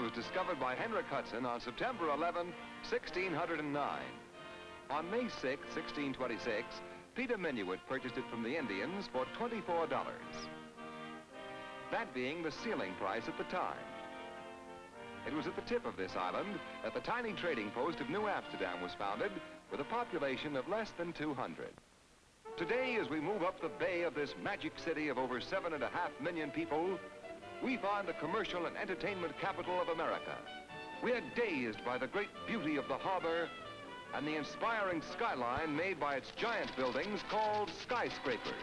was discovered by Henrik Hudson on September 11, 1609. On May 6, 1626, Peter Minuit purchased it from the Indians for $24. That being the ceiling price at the time. It was at the tip of this island that the tiny trading post of New Amsterdam was founded, with a population of less than 200. Today, as we move up the bay of this magic city of over 7.5 million people, we find the commercial and entertainment capital of America. We are dazed by the great beauty of the harbor and the inspiring skyline made by its giant buildings called skyscrapers.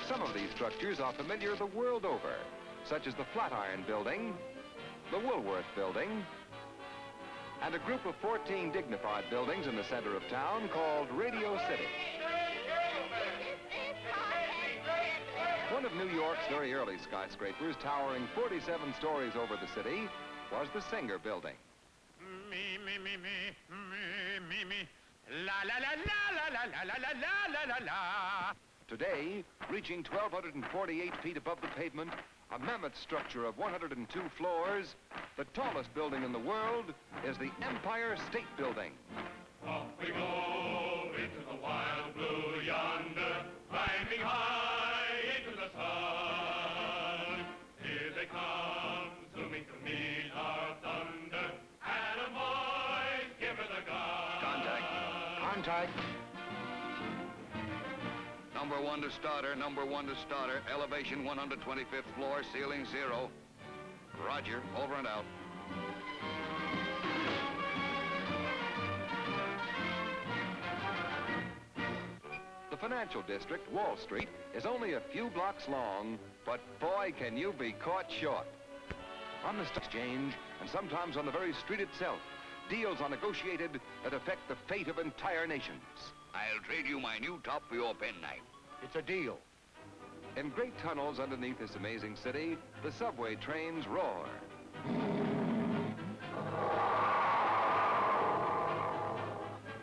Some of these structures are familiar the world over, such as the Flatiron Building, the Woolworth Building, and a group of 14 dignified buildings in the center of town called Radio City. One of New York's very early skyscrapers, towering 47 stories over the city, was the Singer Building. Me, me, me, me, me, me, me, la, la, la, la, la, la, la, la, la, la, la. Today, reaching 1,248 feet above the pavement, a mammoth structure of 102 floors, the tallest building in the world is the Empire State Building. Off we go into the wild blue yonder, climbing high into the sun. Here they come, zooming to meet our thunder. Atom boys, give her the gun. Contact. Number one to starter, elevation 125th floor, ceiling 0. Roger, over and out. The financial district, Wall Street, is only a few blocks long, but boy, can you be caught short. On the stock exchange, and sometimes on the very street itself, deals are negotiated that affect the fate of entire nations. I'll trade you my new top for your penknife. It's a deal. In great tunnels underneath this amazing city, the subway trains roar.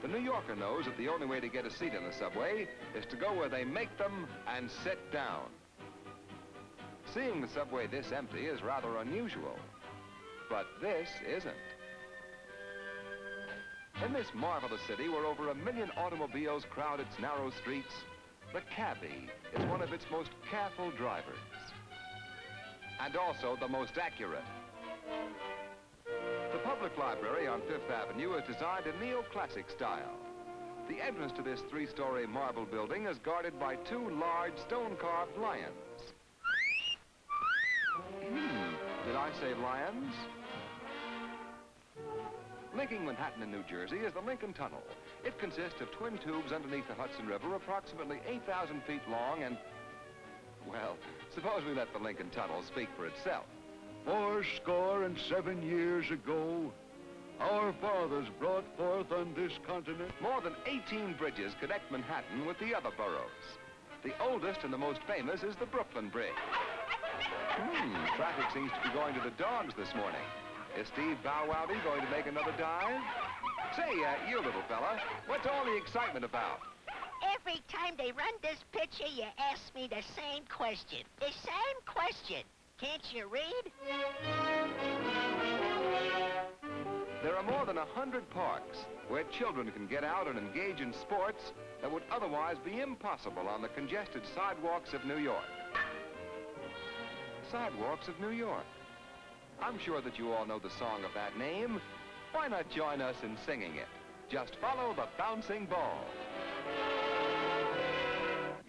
The New Yorker knows that the only way to get a seat in the subway is to go where they make them and sit down. Seeing the subway this empty is rather unusual, but this isn't. In this marvelous city where over 1 million automobiles crowd its narrow streets, the cabbie is one of its most careful drivers, and also the most accurate. The public library on Fifth Avenue is designed in neoclassic style. The entrance to this 3-story marble building is guarded by 2 large stone-carved lions. Did I say lions? Linking Manhattan and New Jersey is the Lincoln Tunnel. It consists of twin tubes underneath the Hudson River, approximately 8,000 feet long, and, well, suppose we let the Lincoln Tunnel speak for itself. 7 years ago, our fathers brought forth on this continent. More than 18 bridges connect Manhattan with the other boroughs. The oldest and the most famous is the Brooklyn Bridge. Traffic seems to be going to the dogs this morning. Is Steve Bow Wowdy going to make another dive? Say, you little fella, what's all the excitement about? Every time they run this picture, you ask me the same question. The same question. Can't you read? There are more than 100 parks where children can get out and engage in sports that would otherwise be impossible on the congested sidewalks of New York. Sidewalks of New York. I'm sure that you all know the song of that name. Why not join us in singing it? Just follow the bouncing ball.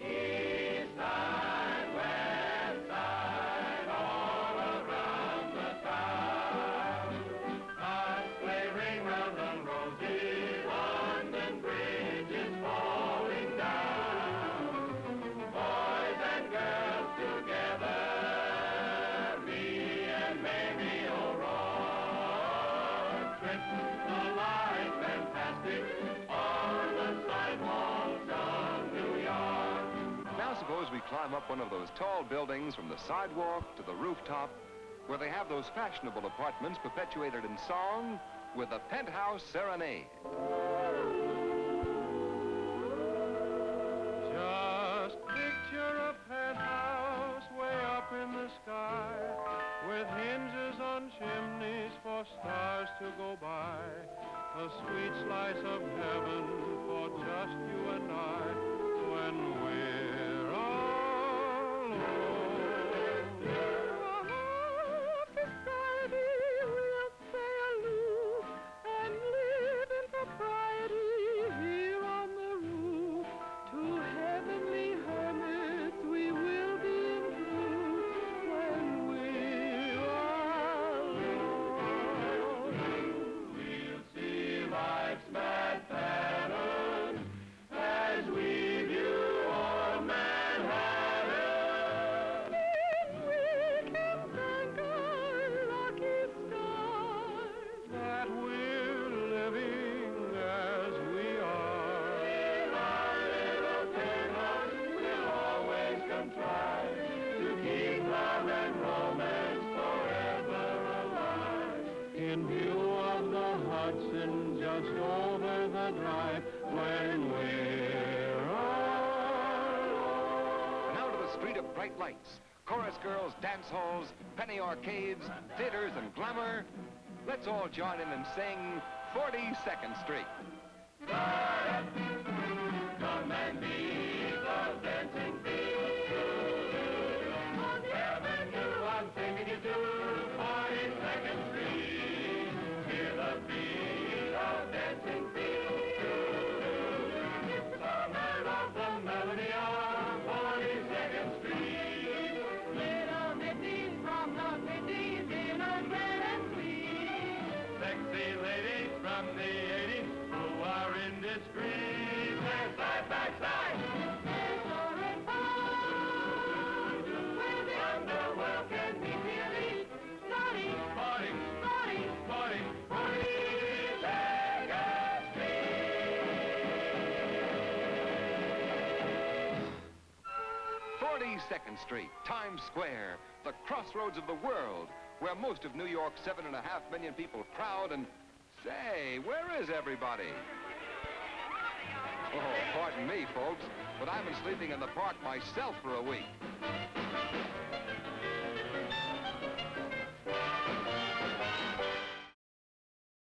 East side, west side, all around the town. Cars play ring round on rosy, London Bridge is falling down. Boys and girls together, me and Mamie O'Rourke, trip the light fantastic on the sidewalks of New York. Now suppose we climb up one of those tall buildings from the sidewalk to the rooftop, where they have those fashionable apartments perpetuated in song with a penthouse serenade. Just picture a penthouse way up in the sky with hinges of bright lights, chorus girls, dance halls, penny arcades, theaters, and glamour. Let's all join in and sing 42nd Street. Come and be the dancing feet. Avenue, I'm singing you to 42nd Street. Hear the beat of dancing feet. Summer of the melody of 42nd Street. Little ditties from the 50s in a grand and sweet. Sexy ladies from the 80s who are indiscreet. They're side by side. They're soaring far. Where the underworld can be really naughty. Party, party, party, 42nd Street. 42nd Street, Times Square, the crossroads of the world, where most of New York's 7.5 million people crowd and... Say, where is everybody? Oh, pardon me, folks, but I've been sleeping in the park myself for a week.